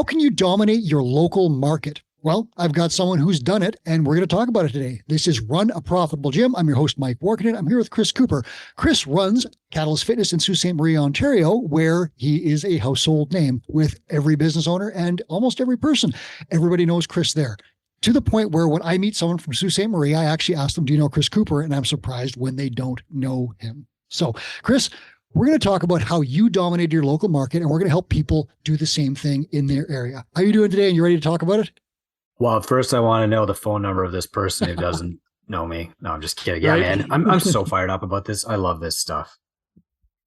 How can you dominate your local market? Well, I've got someone who's done it, and we're going to talk about it today. This is Run a Profitable Gym. I'm your host, Mike Warkentin. I'm here with Chris Cooper. Chris runs Catalyst Fitness in Sault Ste. Marie, Ontario, where he is a household name with every business owner and almost every person. Everybody knows Chris there. To the point where when I meet someone from Sault Ste. Marie, I actually ask them, do you know Chris Cooper? And I'm surprised when they don't know him. So, Chris, we're going to talk about how you dominated your local market, and we're going to help people do the same thing in their area. How are you doing today? And you ready to talk about it? Well, first I want to know the phone number of this person who doesn't know me. No, I'm just kidding. Yeah, Right. man, I'm so fired up about this. I love this stuff.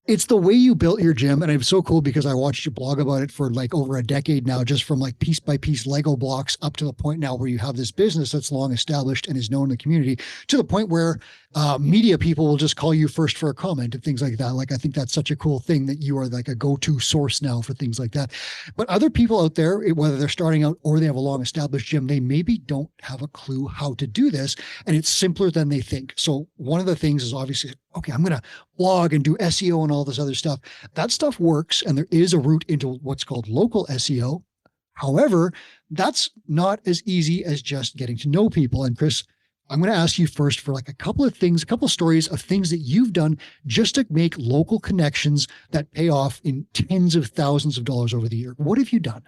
It's the way you built your gym. And it's so cool because I watched you blog about it for like over a decade now, just from like piece by piece Lego blocks up to the point now where you have this business that's long established and is known in the community, to the point where media people will just call you first for a comment and things like that. Like, I think that's such a cool thing that you are like a go-to source now for things like that. But other people out there, whether they're starting out or they have a long established gym, they maybe don't have a clue how to do this. And it's simpler than they think. So one of the things is obviously, okay, I'm going to blog and do SEO and all this other stuff. That stuff works. And there is a route into what's called local SEO. However, that's not as easy as just getting to know people. And Chris, I'm going to ask you first for like a couple of things, a couple of stories of things that you've done just to make local connections that pay off in tens of thousands of dollars over the year. What have you done?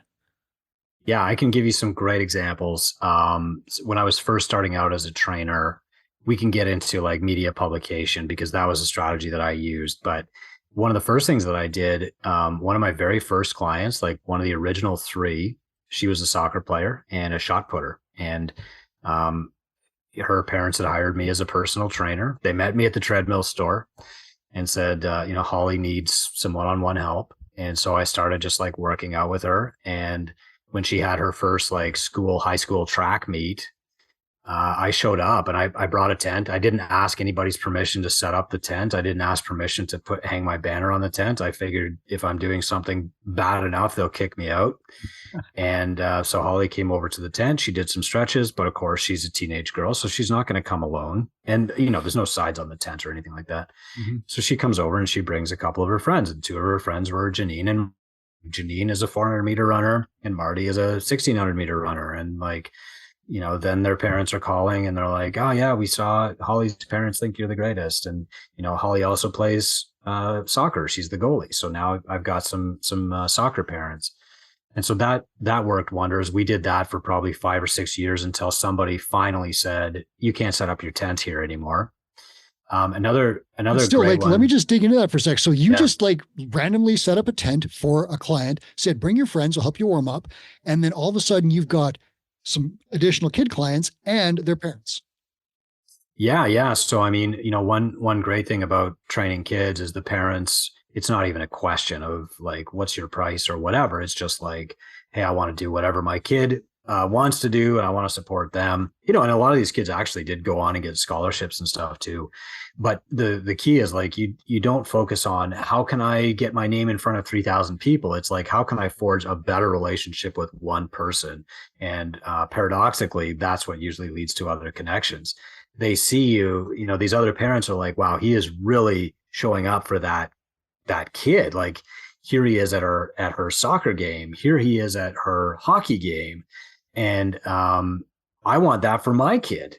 Yeah, I can give you some great examples. When I was first starting out as a trainer, we can get into like media publication because that was a strategy that I used. But one of the first things that I did, one of my very first clients, like one of the original three, she was a soccer player and a shot putter. And her parents had hired me as a personal trainer. They met me at the treadmill store and said, Holly needs some one-on-one help. And so I started just like working out with her. And when she had her first like high school track meet, I showed up and I brought a tent. I didn't ask anybody's permission to set up the tent. I didn't ask permission to hang my banner on the tent. I figured if I'm doing something bad enough, they'll kick me out. And so Holly came over to the tent. She did some stretches, but of course she's a teenage girl, so she's not going to come alone. And, there's no sides on the tent or anything like that. Mm-hmm. So she comes over and she brings a couple of her friends, and two of her friends were Janine, and Janine is a 400-meter runner and Marty is a 1,600-meter runner. And like, then their parents are calling and they're like, oh yeah, we saw Holly's parents think you're the greatest. And, Holly also plays soccer. She's the goalie. So now I've got some soccer parents. And so that worked wonders. We did that for probably 5 or 6 years until somebody finally said, you can't set up your tent here anymore. Another still, great like, one. let me just dig into that for a sec. So you just like randomly set up a tent for a client, said, bring your friends, I'll help you warm up. And then all of a sudden you've got some additional kid clients and their parents. Yeah. So, I mean, one great thing about training kids is the parents, it's not even a question of like, what's your price or whatever. It's just like, hey, I want to do whatever my kid wants to do, and I want to support them. And a lot of these kids actually did go on and get scholarships and stuff too. But the key is like, you don't focus on how can I get my name in front of 3,000 people. It's like, how can I forge a better relationship with one person? And paradoxically, that's what usually leads to other connections. They see you, these other parents are like, wow, he is really showing up for that kid. Like, here he is at her soccer game. Here he is at her hockey game. And I want that for my kid,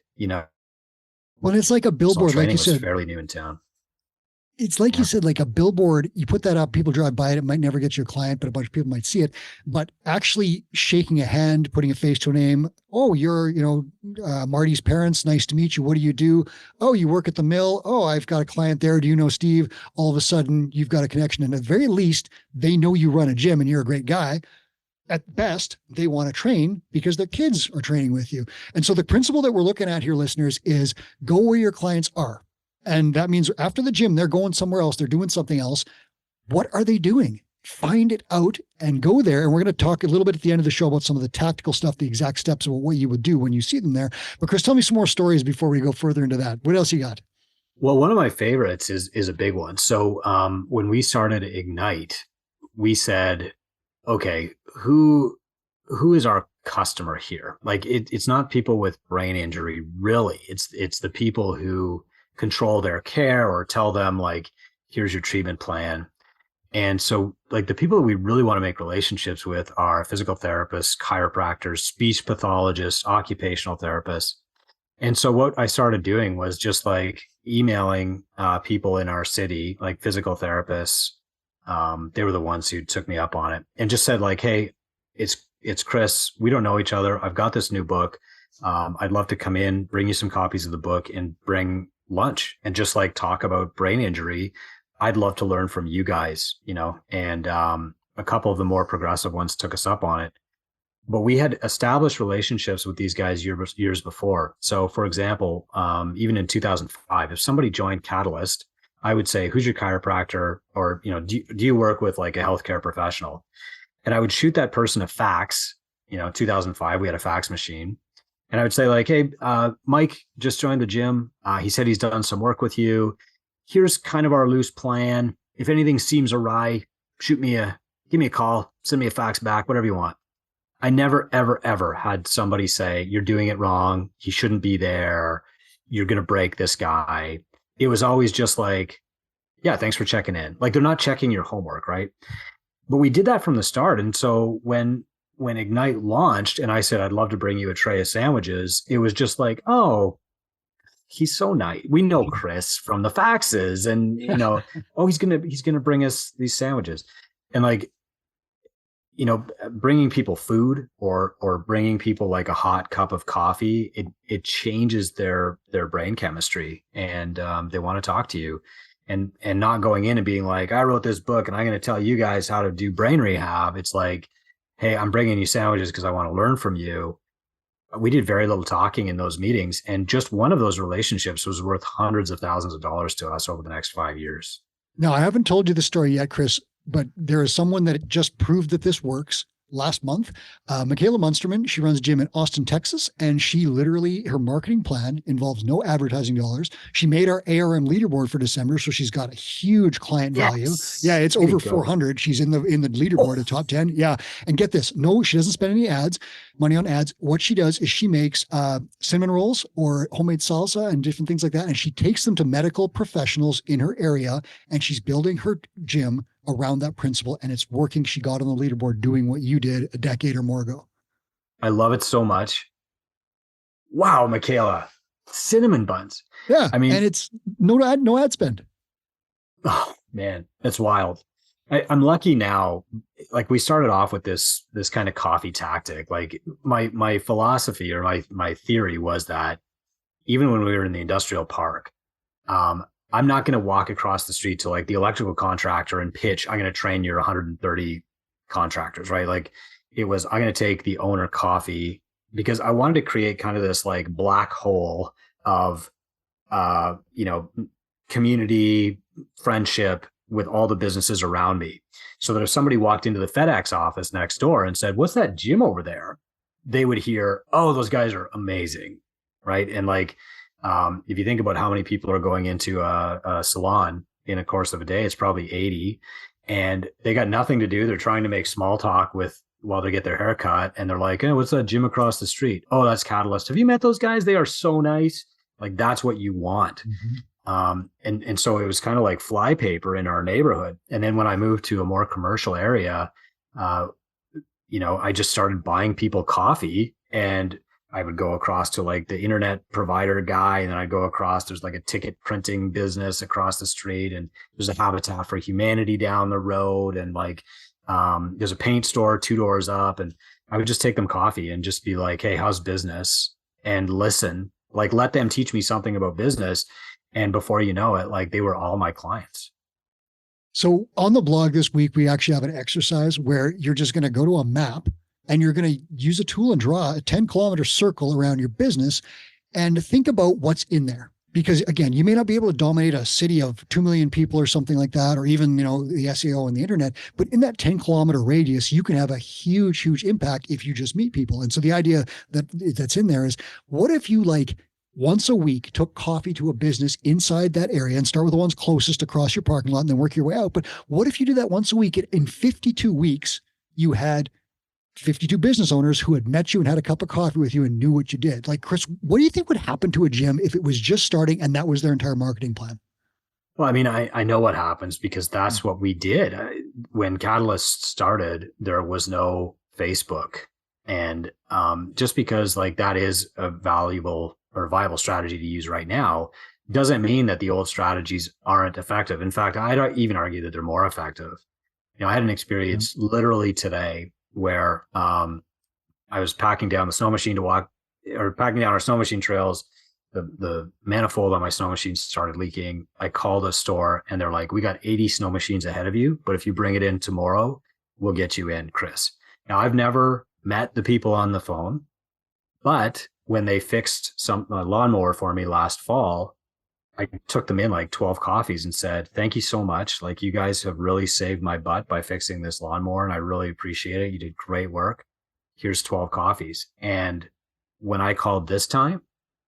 Well, it's like a billboard, like you said. Was fairly new in town. It's like you said, like a billboard, you put that up, people drive by it. It might never get your client, but a bunch of people might see it. But actually shaking a hand, putting a face to a name. Oh, you're, Marty's parents. Nice to meet you. What do you do? Oh, you work at the mill. Oh, I've got a client there. Do you know Steve? All of a sudden you've got a connection. And at the very least, they know you run a gym and you're a great guy. At best, they want to train because their kids are training with you. And so the principle that we're looking at here, listeners, is go where your clients are. And that means after the gym, they're going somewhere else. They're doing something else. What are they doing? Find it out and go there. And we're going to talk a little bit at the end of the show about some of the tactical stuff, the exact steps of what you would do when you see them there. But Chris, tell me some more stories before we go further into that. What else you got? Well, one of my favorites is a big one. So when we started Ignite, we said, okay, who is our customer here? Like it's not people with brain injury, really. It's the people who control their care or tell them like, here's your treatment plan. And so like the people that we really want to make relationships with are physical therapists, chiropractors, speech pathologists, occupational therapists. And so what I started doing was just like emailing people in our city, like physical therapists. They were the ones who took me up on it and just said like, hey, it's Chris. We don't know each other. I've got this new book. I'd love to come in, bring you some copies of the book and bring lunch and just like talk about brain injury. I'd love to learn from you guys, and a couple of the more progressive ones took us up on it. But we had established relationships with these guys years before. So, for example, even in 2005, if somebody joined Catalyst, I would say, "Who's your chiropractor?" Or, do you work with like a healthcare professional? And I would shoot that person a fax. 2005, we had a fax machine, and I would say like, "Hey, Mike just joined the gym. He said he's done some work with you. Here's kind of our loose plan. If anything seems awry, give me a call, send me a fax back, whatever you want." I never, ever, ever had somebody say, "You're doing it wrong. He shouldn't be there. You're going to break this guy." It was always just like, "Yeah, thanks for checking in." Like they're not checking your homework, right? But we did that from the start. And so when Ignite launched and I said, "I'd love to bring you a tray of sandwiches," it was just like, "Oh, he's so nice. We know Chris from the faxes and, oh, he's going to bring us these sandwiches." And like, bringing people food or bringing people like a hot cup of coffee, it changes their brain chemistry, and they want to talk to you, and not going in and being like, "I wrote this book and I'm going to tell you guys how to do brain rehab." It's like, "Hey, I'm bringing you sandwiches because I want to learn from you." We did very little talking in those meetings, and just one of those relationships was worth hundreds of thousands of dollars to us over the next 5 years. Now, I haven't told you the story yet, Chris, but there is someone that just proved that this works last month. Michaela Munsterman, she runs a gym in Austin, Texas, and she literally, her marketing plan involves no advertising dollars. She made our ARM leaderboard for December, so she's got a huge client value. Yeah, it's over 400. She's in the leaderboard of top 10. Yeah, and get this, no, she doesn't spend any money on ads. What she does is she makes cinnamon rolls or homemade salsa and different things like that, and she takes them to medical professionals in her area, and she's building her gym around that principle, and it's working. She got on the leaderboard doing what you did a decade or more ago. I love it so much. Wow, Michaela, cinnamon buns. Yeah, I mean, and it's no ad spend. Oh man, that's wild. I'm lucky now. Like we started off with this kind of coffee tactic. Like my philosophy or my theory was that even when we were in the industrial park, I'm not going to walk across the street to like the electrical contractor and pitch, "I'm going to train your 130 contractors," right? Like it was, I'm going to take the owner coffee, because I wanted to create kind of this like black hole of, community, friendship with all the businesses around me. So that if somebody walked into the FedEx office next door and said, "What's that gym over there?" they would hear, "Oh, those guys are amazing." Right. And like, if you think about how many people are going into a salon in a course of a day, it's probably 80, and they got nothing to do. They're trying to make small talk while they get their hair cut. And they're like, "Oh, what's that gym across the street?" "Oh, that's Catalyst. Have you met those guys? They are so nice." Like that's what you want. Mm-hmm. And so it was kind of like flypaper in our neighborhood. And then when I moved to a more commercial area, I just started buying people coffee, and I would go across to like the internet provider guy, and then I'd go across, there's like a ticket printing business across the street, and there's a Habitat for Humanity down the road, and like there's a paint store 2 doors up, and I would just take them coffee and just be like, "Hey, how's business?" and listen, like let them teach me something about business. And before you know it, like they were all my clients. So on the blog this week, we actually have an exercise where you're just going to go to a map and you're going to use a tool and draw a 10-kilometer circle around your business and think about what's in there. Because again, you may not be able to dominate a city of 2 million people or something like that, or even, the SEO and the internet, but in that 10-kilometer radius, you can have a huge, huge impact if you just meet people. And so the idea that's in there is, what if you like once a week took coffee to a business inside that area, and start with the ones closest across your parking lot and then work your way out? But what if you did that once a week? In 52 weeks, you had 52 business owners who had met you and had a cup of coffee with you and knew what you did. Like, Chris, what do you think would happen to a gym if it was just starting and that was their entire marketing plan? Well, I mean, I know what happens because that's what we did. when Catalyst started, there was no Facebook. And just because like that is a valuable or viable strategy to use right now, doesn't mean that the old strategies aren't effective. In fact, I'd even argue that they're more effective. I had an experience literally today where I was packing down the snow machine to walk, or packing down our snow machine trails. The manifold on my snow machine started leaking. I called a store and they're like, we got 80 snow machines ahead of you, but if you bring it in tomorrow, we'll get you in, Chris. Now, I've never met the people on the phone, but when they fixed a lawnmower for me last fall, I took them in like 12 coffees and said, thank you so much. Like, you guys have really saved my butt by fixing this lawnmower, and I really appreciate it. You did great work. Here's 12 coffees. And when I called this time,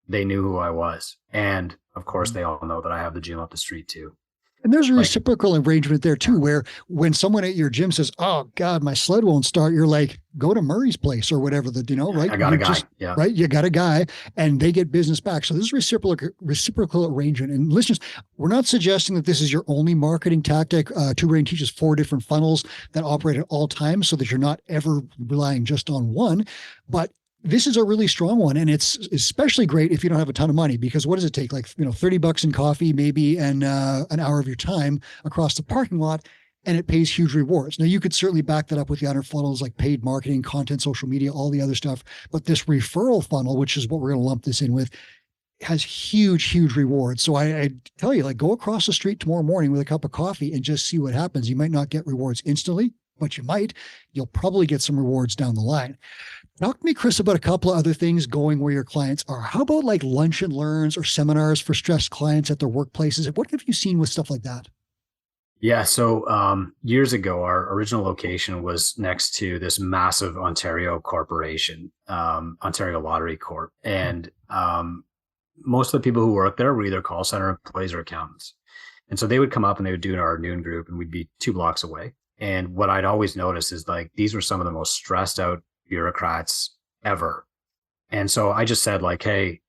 they knew who I was. And of course, they all know that I have the gym up the street too. And there's a reciprocal arrangement there too, where when someone at your gym says, "Oh God, my sled won't start," you're like, "Go to Murray's place or whatever." Right? I got a guy. Right. You got a guy, and they get business back. So this is reciprocal arrangement. And listeners, we're not suggesting that this is your only marketing tactic. Two Brain teaches 4 different funnels that operate at all times, so that you're not ever relying just on one. But this is a really strong one. And it's especially great if you don't have a ton of money, because what does it take? Like, $30 in coffee, maybe, and an hour of your time across the parking lot, and it pays huge rewards. Now, you could certainly back that up with the other funnels like paid marketing, content, social media, all the other stuff. But this referral funnel, which is what we're going to lump this in with, has huge rewards. So I tell you, like, go across the street tomorrow morning with a cup of coffee and just see what happens. You might not get rewards instantly, but you might. You'll probably get some rewards down the line. Talk to me, Chris, about a couple of other things going where your clients are. How about like lunch and learns or seminars for stressed clients at their workplaces? What have you seen with stuff like that? Yeah. So years ago, our original location was next to this massive Ontario corporation, Ontario Lottery Corp. And most of the people who work there were either call center employees or accountants. And so they would come up and they would do our noon group, and we'd be 2 blocks away. And what I'd always notice is like, these were some of the most stressed out bureaucrats ever. And so I just said like, hey,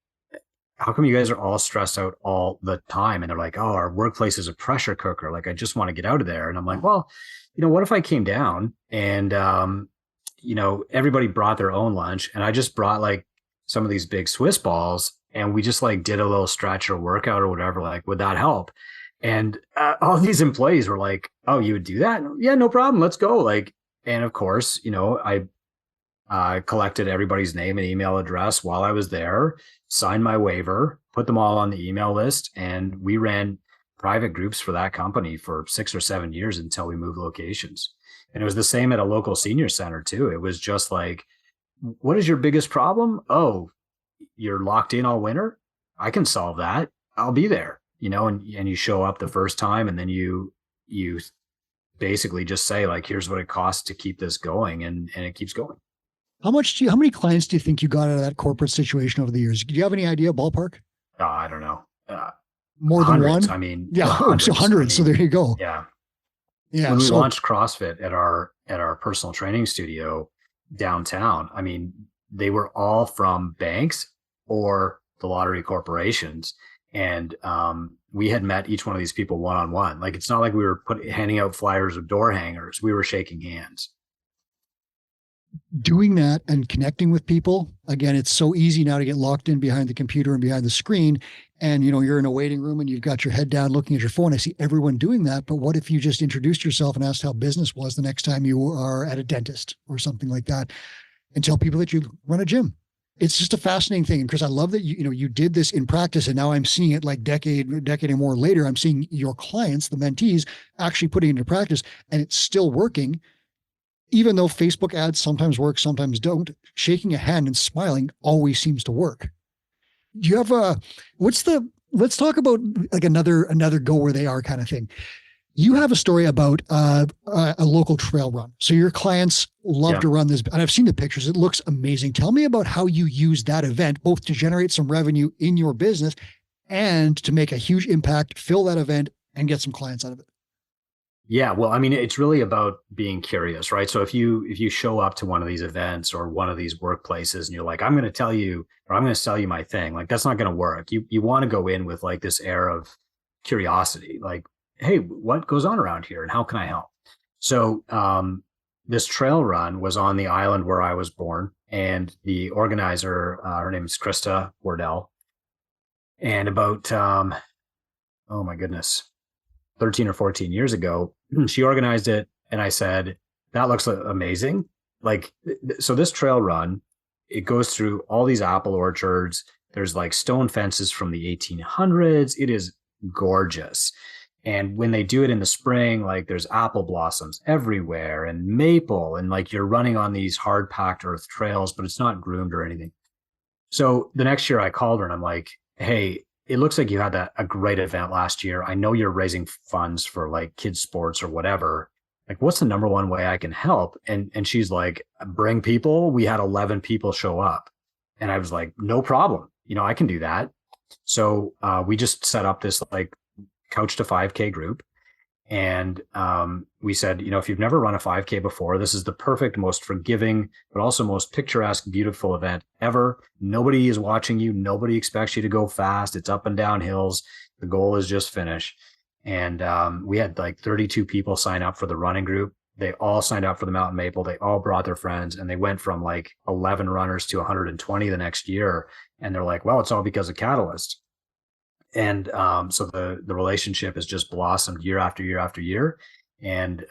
how come you guys are all stressed out all the time? And they're like, oh, our workplace is a pressure cooker. Like, I just want to get out of there. And I'm like, well, what if I came down and, everybody brought their own lunch, and I just brought like some of these big Swiss balls, and we just like did a little stretch or workout or whatever, like, would that help? And all these employees were like, oh, you would do that? Yeah, no problem. Let's go. Like, and of course, I collected everybody's name and email address while I was there, signed my waiver, put them all on the email list, and we ran private groups for that company for 6 or 7 years until we moved locations. And it was the same at a local senior center too. It was just like, what is your biggest problem? Oh, you're locked in all winter? I can solve that. I'll be there. And you show up the first time, and then you basically just say like, here's what it costs to keep this going, and it keeps going. How many clients do you think you got out of that corporate situation over the years? Do you have any idea, ballpark? I don't know. More than hundreds, one? I mean, yeah. Hundreds. So hundreds. So there you go. Yeah. Yeah. When we launched CrossFit at our personal training studio downtown, I mean, they were all from banks or the lottery corporations. And we had met each one of these people one-on-one. Like, it's not like we were handing out flyers or door hangers. We were shaking hands. Doing that and connecting with people, again, it's so easy now to get locked in behind the computer and behind the screen. And, you're in a waiting room and you've got your head down looking at your phone. I see everyone doing that. But what if you just introduced yourself and asked how business was the next time you are at a dentist or something like that, and tell people that you run a gym? It's just a fascinating thing. And Chris, I love that you did this in practice, and now I'm seeing it like decade and more later. I'm seeing your clients, the mentees, actually putting it into practice, and it's still working. Even though Facebook ads sometimes work, sometimes don't, shaking a hand and smiling always seems to work. Do you have let's talk about like another go where they are kind of thing. You have a story about a local trail run. So your clients love to run this, and I've seen the pictures. It looks amazing. Tell me about how you use that event, both to generate some revenue in your business and to make a huge impact, fill that event, and get some clients out of it. Yeah, well, I mean, it's really about being curious, right? So if you show up to one of these events or one of these workplaces and you're like, I'm going to tell you, or I'm going to sell you my thing, like, that's not going to work. You want to go in with like this air of curiosity, like, hey, what goes on around here and how can I help? So this trail run was on the island where I was born, and the organizer, her name is Krista Wardell. And about, oh my goodness, 13 or 14 years ago, she organized it. And I said, that looks amazing. Like, so this trail run, it goes through all these apple orchards. There's like stone fences from the 1800s. It is gorgeous. And when they do it in the spring, like there's apple blossoms everywhere and maple, and like you're running on these hard packed earth trails, but it's not groomed or anything. So the next year I called her and I'm like, hey, it looks like you had a great event last year. I know you're raising funds for like kids sports or whatever. Like, what's the number one way I can help? And she's like, bring people. We had 11 people show up. And I was like, no problem. I can do that. So we just set up this like Couch to 5K group. And we said, if you've never run a 5K before, this is the perfect, most forgiving, but also most picturesque, beautiful event ever. Nobody is watching you. Nobody expects you to go fast. It's up and down hills. The goal is just finish. And we had like 32 people sign up for the running group. They all signed up for the Mountain Maple. They all brought their friends, and they went from like 11 runners to 120 the next year. And they're like, well, it's all because of Catalyst. And so the relationship has just blossomed year after year after year. And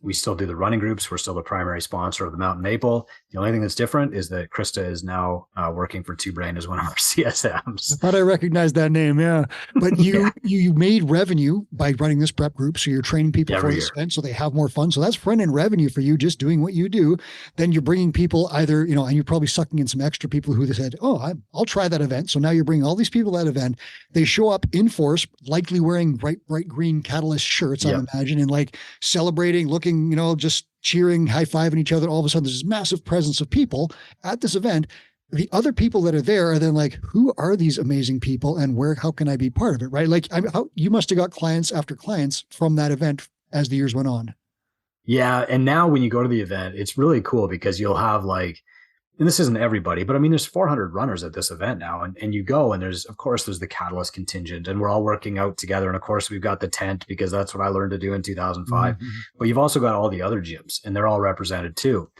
we still do the running groups. We're still the primary sponsor of the Mountain Maple. The only thing that's different is that Krista is now working for Two Brain as one of our CSMs. I thought I recognized that name. Yeah. But you made revenue by running this prep group. So you're training people for this event so they have more fun. So that's front end revenue for you just doing what you do. Then you're bringing people either, and you're probably sucking in some extra people who said, oh, I'll try that event. So now you're bringing all these people to that event. They show up in force, likely wearing bright green Catalyst shirts, I imagine, and like celebrating, looking, just cheering, high-fiving each other. All of a sudden, there's this massive presence of people at this event. The other people that are there are then like, who are these amazing people and how can I be part of it? Right. Like you must've got clients after clients from that event as the years went on. Yeah. And now when you go to the event, it's really cool because you'll have like, and this isn't everybody, but I mean, there's 400 runners at this event now, and you go, and there's the Catalyst contingent, and we're all working out together. And of course we've got the tent because that's what I learned to do in 2005, but you've also got all the other gyms, and they're all represented too.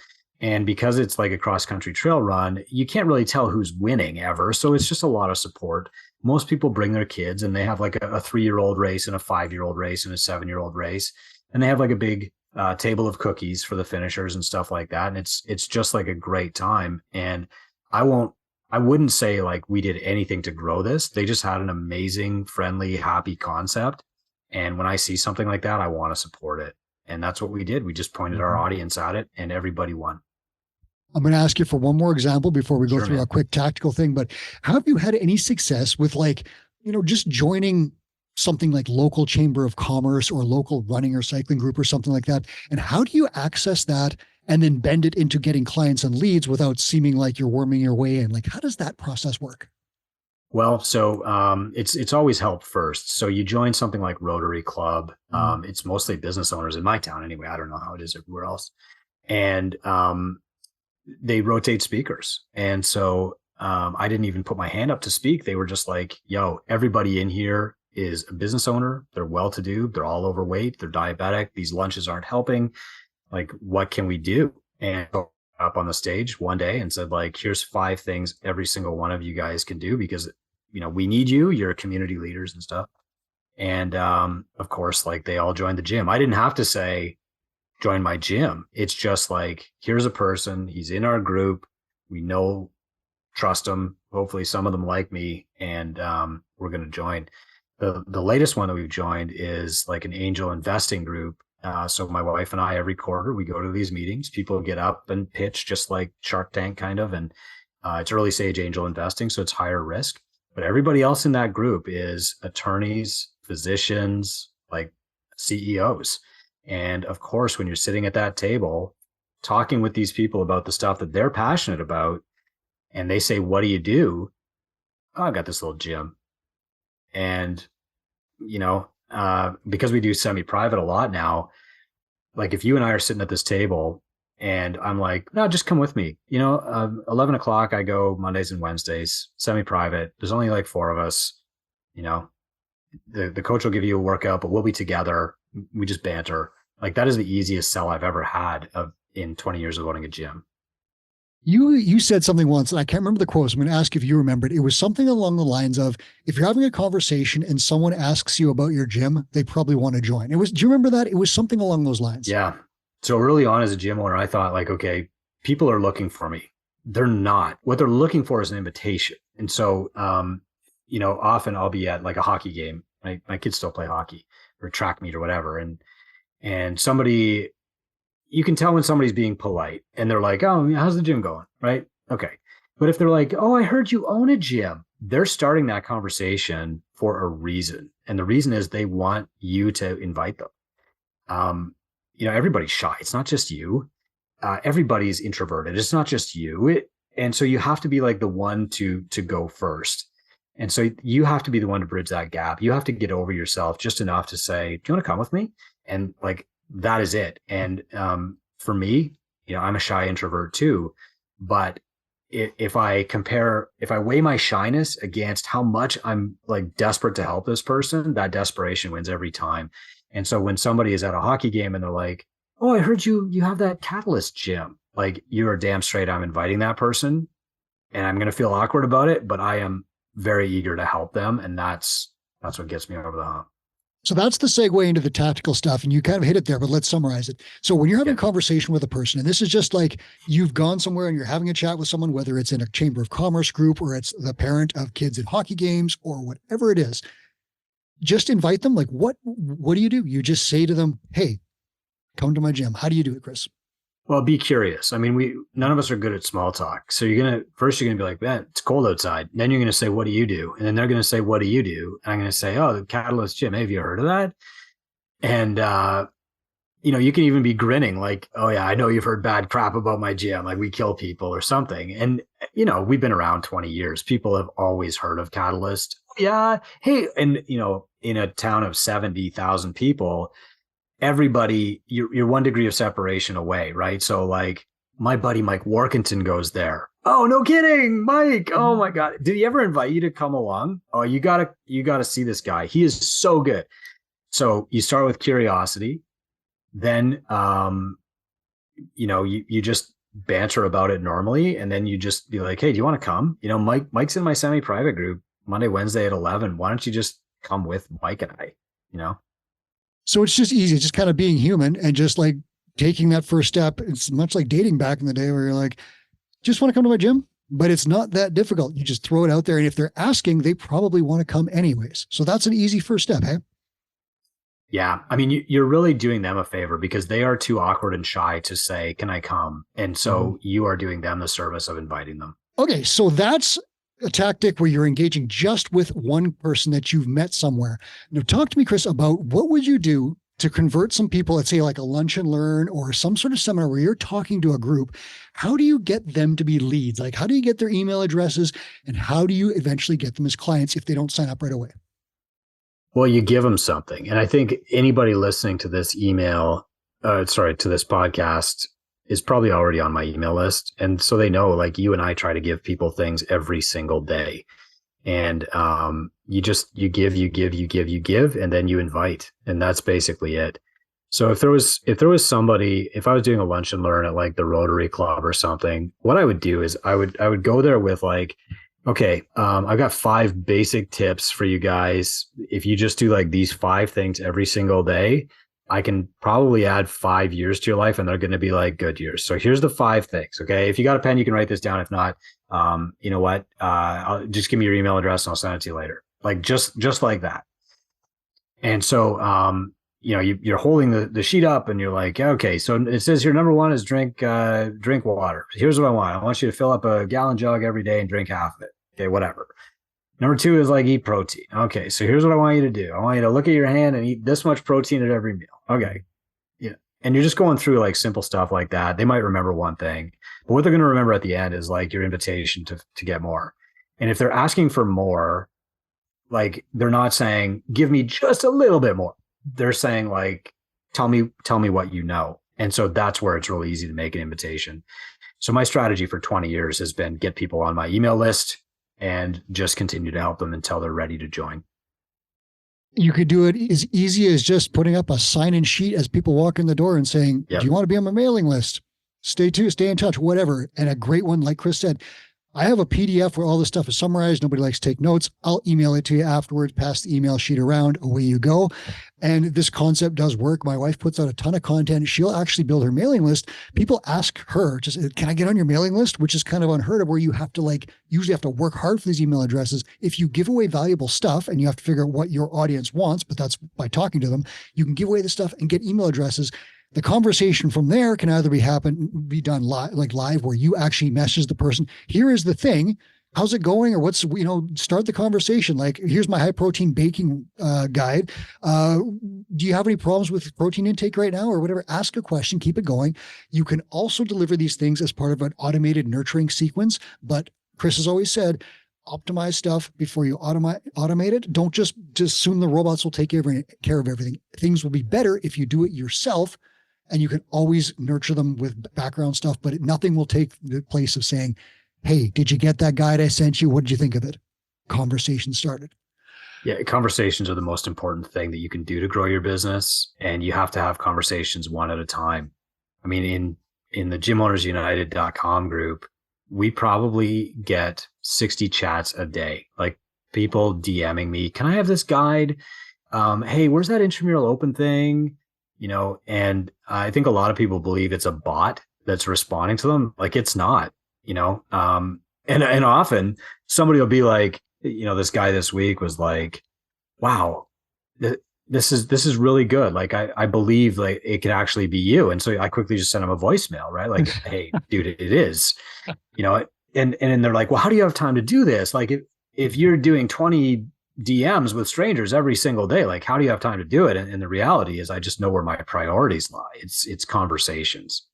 And because it's like a cross country trail run, you can't really tell who's winning ever. So it's just a lot of support. Most people bring their kids, and they have like a 3-year-old race and a 5-year-old race and a 7-year-old race. And they have like a big table of cookies for the finishers and stuff like that. And it's just like a great time. And I wouldn't say like we did anything to grow this. They just had an amazing, friendly, happy concept. And when I see something like that, I want to support it. And that's what we did. We just pointed our audience at it, and everybody won. I'm going to ask you for one more example before we go through a quick tactical thing, but have you had any success with like, just joining something like local chamber of commerce or local running or cycling group or something like that? And how do you access that and then bend it into getting clients and leads without seeming like you're worming your way in? Like, how does that process work? Well, so it's always helped first. So you join something like Rotary Club. It's mostly business owners in my town anyway. I don't know how it is everywhere else. And they rotate speakers. And so I didn't even put my hand up to speak. They were just like, yo, everybody in here is a business owner. They're well-to-do. They're all overweight. They're diabetic. These lunches aren't helping. Like, what can we do? And up on the stage one day and said, like, here's 5 things every single one of you guys can do because, we need you. You're community leaders and stuff. And of course, like, they all joined the gym. I didn't have to say, join my gym. It's just like, here's a person. He's in our group. We trust him. Hopefully some of them like me, and we're going to join. The latest one that we've joined is like an angel investing group. So my wife and I, every quarter, we go to these meetings. People get up and pitch just like Shark Tank kind of. And it's early stage angel investing, so it's higher risk. But everybody else in that group is attorneys, physicians, like CEOs. And of course, when you're sitting at that table, talking with these people about the stuff that they're passionate about, and they say, what do you do? Oh, I've got this little gym. And, because we do semi-private a lot now, like if you and I are sitting at this table and I'm like, no, just come with me, 11 o'clock, I go Mondays and Wednesdays, semi-private. There's only like 4 of us, the coach will give you a workout, but we'll be together. We just banter. Like that is the easiest sell I've ever had in 20 years of owning a gym. You said something once, and I can't remember the quote. So I'm going to ask if you remember it. It was something along the lines of, if you're having a conversation and someone asks you about your gym, they probably want to join. It was, do you remember that? It was something along those lines. Yeah. So early on as a gym owner, I thought like, okay, people are looking for me. They're not. What they're looking for is an invitation. And so, often I'll be at like a hockey game. My kids still play hockey or track meet or whatever. And somebody, you can tell when somebody's being polite and they're like, oh, how's the gym going? Right. Okay. But if they're like, oh, I heard you own a gym, they're starting that conversation for a reason. And the reason is they want you to invite them. Everybody's shy. It's not just you. Everybody's introverted. It's not just you. And so you have to be like the one to go first. And so you have to be the one to bridge that gap. You have to get over yourself just enough to say, do you want to come with me? And like, that is it. And for me, I'm a shy introvert too. But if I weigh my shyness against how much I'm like desperate to help this person, that desperation wins every time. And so when somebody is at a hockey game and they're like, oh, I heard you have that Catalyst gym, like you are damn straight I'm inviting that person and I'm going to feel awkward about it, but I am very eager to help them. And that's what gets me over the hump. So that's the segue into the tactical stuff. And you kind of hit it there, but let's summarize it. So when you're having a conversation with a person, and this is just like you've gone somewhere and you're having a chat with someone, whether it's in a chamber of commerce group or it's the parent of kids in hockey games or whatever it is, just invite them. Like what do? You just say to them, hey, come to my gym. How do you do it, Chris? Well, be curious. I mean, none of us are good at small talk. So you're going to be like, man, it's cold outside. Then you're going to say, what do you do? And then they're going to say, what do you do? And I'm going to say, oh, the Catalyst gym. Hey, have you heard of that? And, you can even be grinning like, oh yeah, I know you've heard bad crap about my gym. Like we kill people or something. And, we've been around 20 years. People have always heard of Catalyst. Yeah. Hey, and, in a town of 70,000 people, everybody, you're 1 degree of separation away, right? So like my buddy Mike Warkentin goes there. Oh, no kidding, Mike. Oh my God. Did he ever invite you to come along? Oh, you gotta see this guy. He is so good. So you start with curiosity, then you just banter about it normally, and then you just be like, hey, do you want to come? Mike's in my semi-private group Monday, Wednesday at 11. Why don't you just come with Mike and I? So it's just easy, just kind of being human and just like taking that first step. It's much like dating back in the day where you're like, just want to come to my gym, but it's not that difficult. You just throw it out there. And if they're asking, they probably want to come anyways. So that's an easy first step. Hey. Yeah. I mean, you're really doing them a favor because they are too awkward and shy to say, can I come? And so you are doing them the service of inviting them. Okay. So that's a tactic where you're engaging just with one person that you've met somewhere. Now, talk to me, Chris, about what would you do to convert some people, let's say like a lunch and learn or some sort of seminar where you're talking to a group. How do you get them to be leads? Like, how do you get their email addresses and how do you eventually get them as clients if they don't sign up right away? Well, you give them something. And I think anybody listening to this to this podcast is probably already on my email list. And so they know, like you and I try to give people things every single day. And you give, and then you invite. And that's basically it. So if there was somebody, if I was doing a lunch and learn at like the Rotary Club or something, what I would do is I would go there with like, okay, I've got 5 basic tips for you guys. If you just do like these 5 things every single day, I can probably add 5 years to your life and they're going to be like good years. So here's the 5 things. Okay. If you got a pen, you can write this down. If not, you know what? I'll just give me your email address and I'll send it to you later. Like just like that. And so, you're holding the sheet up and you're like, okay, so it says here, number 1 is drink water. Here's what I want. I want you to fill up a gallon jug every day and drink half of it. Okay. Whatever. Number 2 is like eat protein. Okay. So here's what I want you to do. I want you to look at your hand and eat this much protein at every meal. Okay. Yeah. And you're just going through like simple stuff like that. They might remember one thing, but what they're going to remember at the end is like your invitation to get more. And if they're asking for more, like they're not saying, give me just a little bit more. They're saying like, tell me what you know. And so that's where it's really easy to make an invitation. So my strategy for 20 years has been get people on my email list and just continue to help them until they're ready to join. You could do it as easy as just putting up a sign-in sheet as people walk in the door and saying, Yep. do you want to be on my mailing list? Stay in touch, whatever. And a great one, like Chris said, I have a PDF where all this stuff is summarized. Nobody likes to take notes. I'll email it to you afterwards, pass the email sheet around, away you go. And this concept does work. My wife puts out a ton of content. She'll actually build her mailing list. People ask her, just, can I get on your mailing list? Which is kind of unheard of, where you have to usually have to work hard for these email addresses. If you give away valuable stuff, and you have to figure out what your audience wants, but that's by talking to them, you can give away the stuff and get email addresses. The conversation from there can either be done live, where you actually message the person. Here is the thing. How's it going? Or start the conversation. Like, here's my high protein baking guide. Do you have any problems with protein intake right now or whatever? Ask a question, keep it going. You can also deliver these things as part of an automated nurturing sequence. But Chris has always said, optimize stuff before you automate it. Don't just assume the robots will take care of everything. Things will be better if you do it yourself. And you can always nurture them with background stuff, but nothing will take the place of saying, hey, did you get that guide I sent you? What did you think of it? Conversation started. Yeah, conversations are the most important thing that you can do to grow your business. And you have to have conversations one at a time. I mean, in the gymownersunited.com group, we probably get 60 chats a day. Like, people DMing me, can I have this guide? Hey, where's that intramural open thing? And I think a lot of people believe it's a bot that's responding to them. Like, it's not, and often somebody will be like, this guy this week was like, wow, this is really good. Like, I believe like it could actually be you. And so I quickly just sent him a voicemail, right? Like, hey, dude, it is, and they're like, well, how do you have time to do this? Like, if you're doing 20 DMs with strangers every single day, like, how do you have time to do it? And the reality is, I just know where my priorities lie. It's conversations.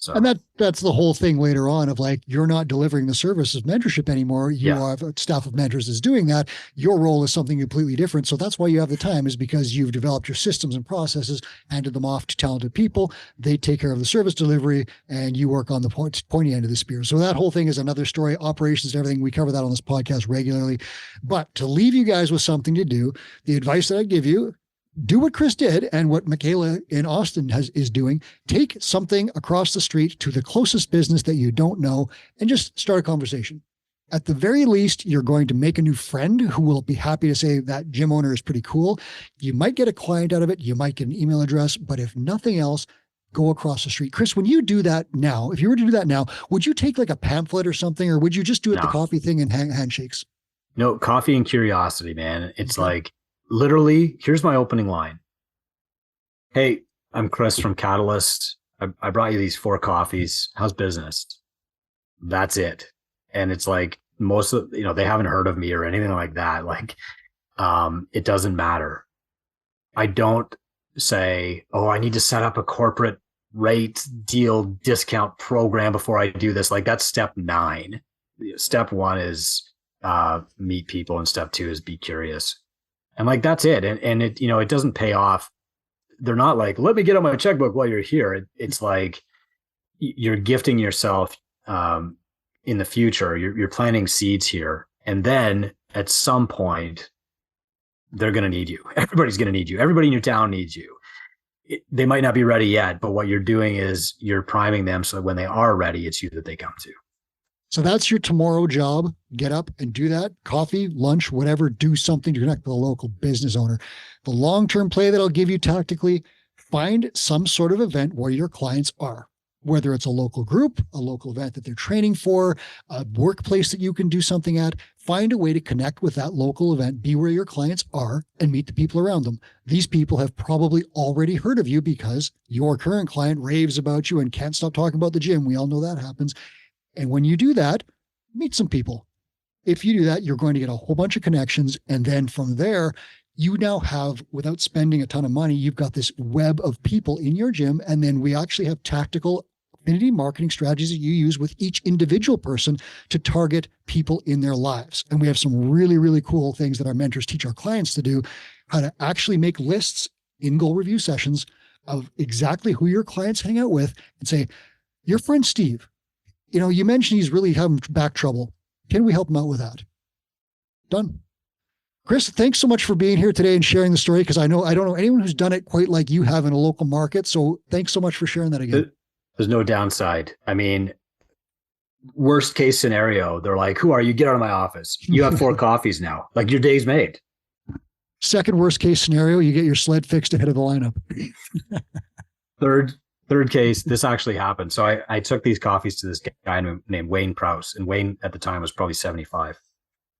So, and that's the whole thing later on of like, you're not delivering the service of mentorship anymore. You have a staff of mentors is doing that. Your role is something completely different. So that's why you have the time, is because you've developed your systems and processes, handed them off to talented people. They take care of the service delivery, and you work on the pointy end of the spear. So that whole thing is another story, operations, everything. We cover that on this podcast regularly. But to leave you guys with something to do, the advice that I give you, do what Chris did and what Michaela in Austin is doing. Take something across the street to the closest business that you don't know and just start a conversation. At the very least, you're going to make a new friend who will be happy to say that gym owner is pretty cool. You might get a client out of it. You might get an email address, but if nothing else, go across the street. Chris, when you do that now, if you were to do that now, would you take like a pamphlet or something, or would you just do it the coffee thing and handshakes? No, coffee and curiosity, man. It's like, literally, here's my opening line. Hey, I'm Chris from Catalyst. I brought you these 4 coffees. How's business? That's it. And it's like, most of, they haven't heard of me or anything like that. Like, it doesn't matter. I don't say, oh, I need to set up a corporate rate deal discount program before I do this. Like, that's step 9. Step 1 is meet people, and step 2 is be curious. And like, that's it. And it, it doesn't pay off. They're not like, let me get on my checkbook while you're here. It's like, you're gifting yourself in the future. You're planting seeds here. And then at some point, they're going to need you. Everybody's going to need you. Everybody in your town needs you. They might not be ready yet, but what you're doing is you're priming them so that when they are ready, it's you that they come to. So that's your tomorrow job. Get up and do that. Coffee, lunch, whatever, do something to connect with a local business owner. The long-term play that I'll give you tactically, find some sort of event where your clients are, whether it's a local group, a local event that they're training for, a workplace that you can do something at. Find a way to connect with that local event, be where your clients are, and meet the people around them. These people have probably already heard of you because your current client raves about you and can't stop talking about the gym. We all know that happens. And when you do that, meet some people. If you do that, you're going to get a whole bunch of connections. And then from there, you now have, without spending a ton of money, you've got this web of people in your gym. And then we actually have tactical affinity marketing strategies that you use with each individual person to target people in their lives. And we have some really, really cool things that our mentors teach our clients to do, how to actually make lists in goal review sessions of exactly who your clients hang out with and say, your friend Steve, you mentioned he's really having back trouble. Can we help him out with that? Done. Chris, thanks so much for being here today and sharing the story. Cause I don't know anyone who's done it quite like you have in a local market. So thanks so much for sharing that again. There's no downside. I mean, worst case scenario, they're like, who are you? Get out of my office. You have 4 coffees now. Like your day's made. Second worst case scenario, you get your sled fixed ahead of the lineup. Third case, this actually happened. So I took these coffees to this guy named Wayne Prowse, and Wayne at the time was probably 75.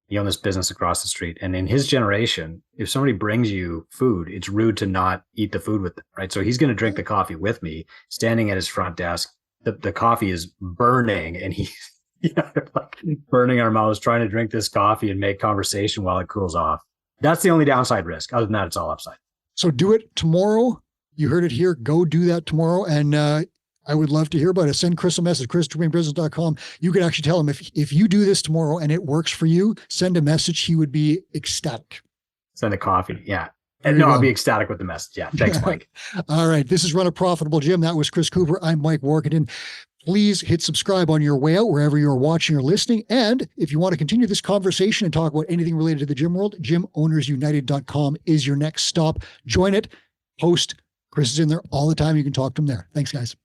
He owned this business across the street. And in his generation, if somebody brings you food, it's rude to not eat the food with them, right? So he's going to drink the coffee with me, standing at his front desk. The coffee is burning, and he's like burning our mouths, trying to drink this coffee and make conversation while it cools off. That's the only downside risk. Other than that, it's all upside. So do it tomorrow. You heard it here. Go do that tomorrow. And I would love to hear about it. Send Chris a message, chris@dreamingbusiness.com. You can actually tell him if you do this tomorrow and it works for you, send a message. He would be ecstatic. Send a coffee. Yeah. And no, I'll be ecstatic with the message. Yeah. Thanks, Mike. All right. This is Run a Profitable Gym. That was Chris Cooper. I'm Mike Warkentin. Please hit subscribe on your way out, wherever you're watching or listening. And if you want to continue this conversation and talk about anything related to the gym world, gymownersunited.com is your next stop. Join it. Post. Chris is in there all the time. You can talk to him there. Thanks, guys.